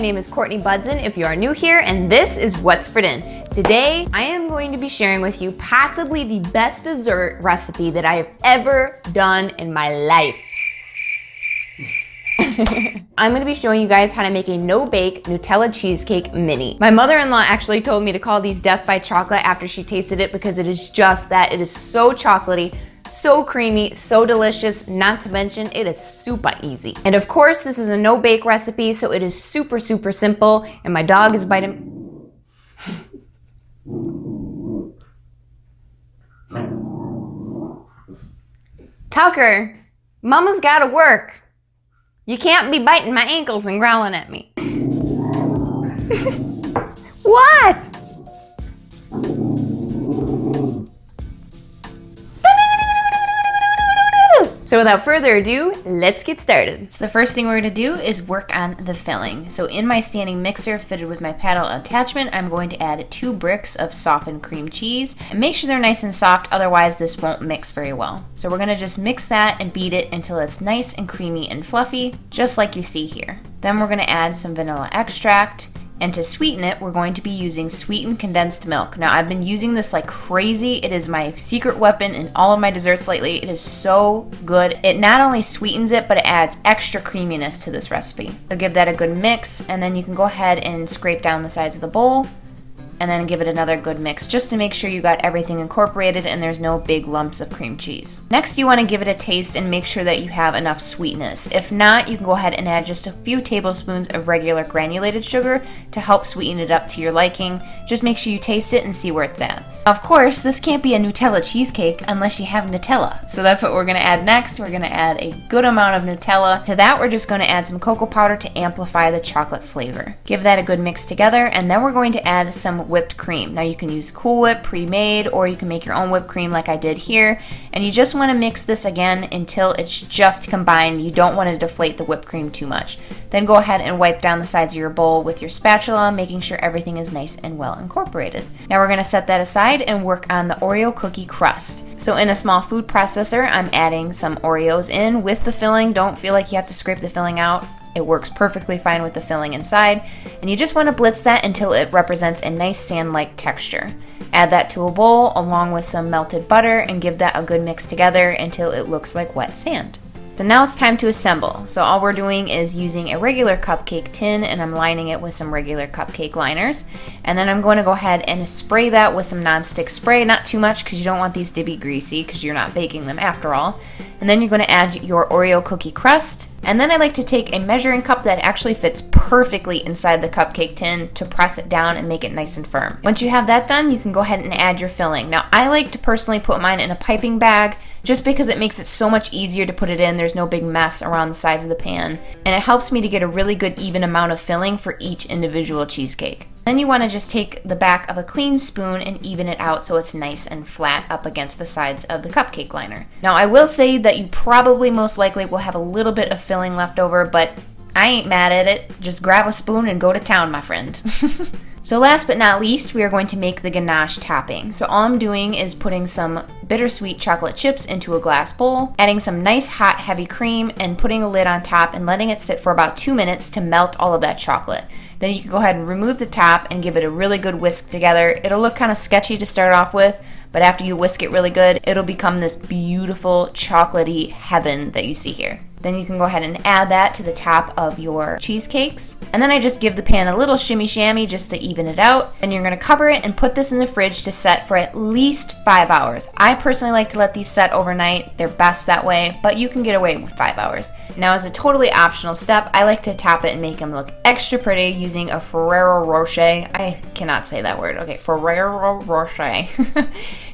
name is Courtney Budzyn if you are new here, and this is What's for Din. Today, I am going to be sharing with you possibly the best dessert recipe that I have ever done in my life. I'm gonna be showing you guys how to make a no-bake Nutella cheesecake mini. My mother-in-law actually told me to call these Death by Chocolate after she tasted it because it is just that. It is so chocolatey, so creamy, so delicious, not to mention it is super easy. And of course, this is a no-bake recipe, so it is super simple, and my dog is biting. Tucker, Mama's gotta work. You can't be biting my ankles and growling at me. What? So without further ado, let's get started. So the first thing we're gonna do is work on the filling. So in my standing mixer fitted with my paddle attachment, I'm going to add 2 bricks of softened cream cheese. And make sure they're nice and soft, otherwise this won't mix very well. So we're gonna just mix that and beat it until it's nice and creamy and fluffy, just like you see here. Then we're gonna add some vanilla extract. And to sweeten it, we're going to be using sweetened condensed milk. Now, I've been using this like crazy. It is my secret weapon in all of my desserts lately. It is so good. It not only sweetens it, but it adds extra creaminess to this recipe. So give that a good mix, and then you can go ahead and scrape down the sides of the bowl, and then give it another good mix just to make sure you got everything incorporated and there's no big lumps of cream cheese. Next, you want to give it a taste and make sure that you have enough sweetness. If not, you can go ahead and add just a few tablespoons of regular granulated sugar to help sweeten it up to your liking. Just make sure you taste it and see where it's at. Of course, this can't be a Nutella cheesecake unless you have Nutella. So that's what we're gonna add next. We're gonna add a good amount of Nutella. To that, we're just gonna add some cocoa powder to amplify the chocolate flavor. Give that a good mix together, and then we're going to add some whipped cream. Now you can use Cool Whip pre-made, or you can make your own whipped cream like I did here. And you just want to mix this again until it's just combined. You don't want to deflate the whipped cream too much. Then go ahead and wipe down the sides of your bowl with your spatula, making sure everything is nice and well incorporated. Now we're going to set that aside and work on the Oreo cookie crust. So in a small food processor, I'm adding some Oreos in with the filling. Don't feel like you have to scrape the filling out. It works perfectly fine with the filling inside, and you just want to blitz that until it represents a nice sand-like texture. Add that to a bowl along with some melted butter and give that a good mix together until it looks like wet sand. So now it's time to assemble. So all we're doing is using a regular cupcake tin, and I'm lining it with some regular cupcake liners. And then I'm going to go ahead and spray that with some nonstick spray, not too much because you don't want these to be greasy because you're not baking them after all. And then you're going to add your Oreo cookie crust. And then I like to take a measuring cup that actually fits perfectly inside the cupcake tin to press it down and make it nice and firm. Once you have that done, you can go ahead and add your filling. Now, I like to personally put mine in a piping bag just because it makes it so much easier to put it in. There's no big mess around the sides of the pan. And it helps me to get a really good even amount of filling for each individual cheesecake. Then you want to just take the back of a clean spoon and even it out so it's nice and flat up against the sides of the cupcake liner. Now, I will say that you probably most likely will have a little bit of filling left over, but I ain't mad at it. Just grab a spoon and go to town, my friend. So last but not least, we are going to make the ganache topping. So all I'm doing is putting some bittersweet chocolate chips into a glass bowl, adding some nice hot heavy cream, and putting a lid on top and letting it sit for about 2 minutes to melt all of that chocolate. Then you can go ahead and remove the top and give it a really good whisk together. It'll look kind of sketchy to start off with, but after you whisk it really good, it'll become this beautiful chocolatey heaven that you see here. Then you can go ahead and add that to the top of your cheesecakes. And then I just give the pan a little shimmy shammy just to even it out. And you're gonna cover it and put this in the fridge to set for at least 5 hours. I personally like to let these set overnight. They're best that way, but you can get away with 5 hours. Now, as a totally optional step, I like to top it and make them look extra pretty using a Ferrero Rocher. I cannot say that word. Okay, Ferrero Rocher.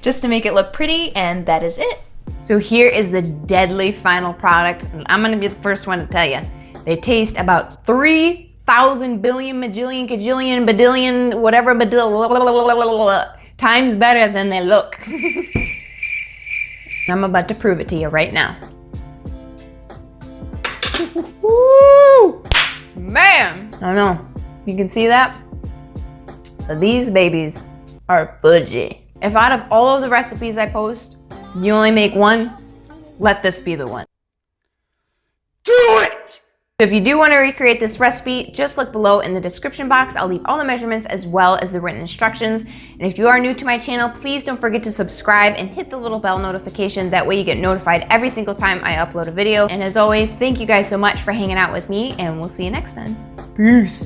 Just to make it look pretty, and that is it. So here is the deadly final product, and I'm gonna be the first one to tell you. They taste about 3,000 billion, majillion, cajillion, badillion, whatever, times better than they look. I'm about to prove it to you right now. Woo! Man! I don't know. You can see that? But these babies are fudgy. If out of all of the recipes I post, you only make one, let this be the one. Do it! So if you do want to recreate this recipe, just look below in the description box. I'll leave all the measurements as well as the written instructions. And if you are new to my channel, please don't forget to subscribe and hit the little bell notification. That way you get notified every single time I upload a video. And as always, thank you guys so much for hanging out with me, and we'll see you next time. Peace.